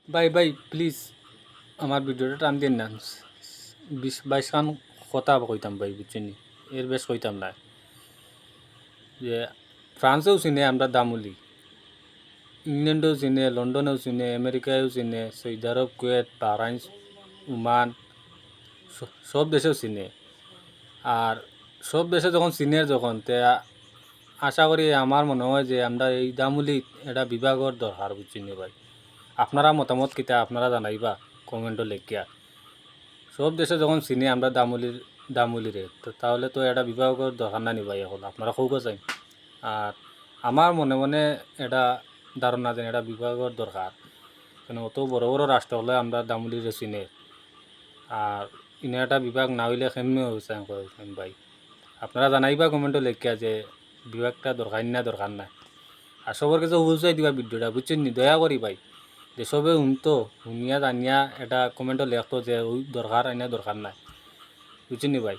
ভাই ভাই প্লিজ আমার ভিডিওটা টান দিন না। 20-22 খান কথা কইতাম ভাই, বুঝছেন নি? এর বেশ কইতাম না। যে ফ্রান্সেও চিনে আমরা দামুলি, ইংল্যান্ডেও চিনে, লন্ডনেও চিনে, আমেরিকায়ও চিনে, সৌদি আরব, কুয়েত, বাহরাইন, ওমান, সব দেশেও চিনে। আর সব দেশে যখন চিনে, যখন তে আশা করি আমার মনে হয় যে আমরা এই দামুলি এটা বিভাগর দরকার, বুঝছেন নি ভাই? আপনারা মতামত কিতা আপনারা জানাইবা কমেন্টও লেখিয়া। সব দেশে যখন চিনি আমরা দামুলিরে, তো তাহলে তো এটা বিভাগের দরকার না নি ভাই, এখন আপনারা খুব চাই। আর আমার মনে মনে এটা ধারণা যে এটা বিভাগের দরকার, কেন অত বড় বড় রাষ্ট্র হলে আমরা দামুলিরে চিনে। আর ইনে একটা বিভাগ না হইলে কেমনে হয়েছে ভাই? আপনারা জানাইবা কমেন্টও লেখিয়া যে বিভাগটা দরকার না দরকার না। আর সবার কাছে বুঝাই দিবা ভিডিওটা, বুঝছেন নি? দয়া করি ভাই, যে সবে শুনতো, শুনিয়া জানিয়া এটা কমেন্টও লেখতো যে ওই দরকার আইনা দরকার নাই, বুঝছেন নি ভাই?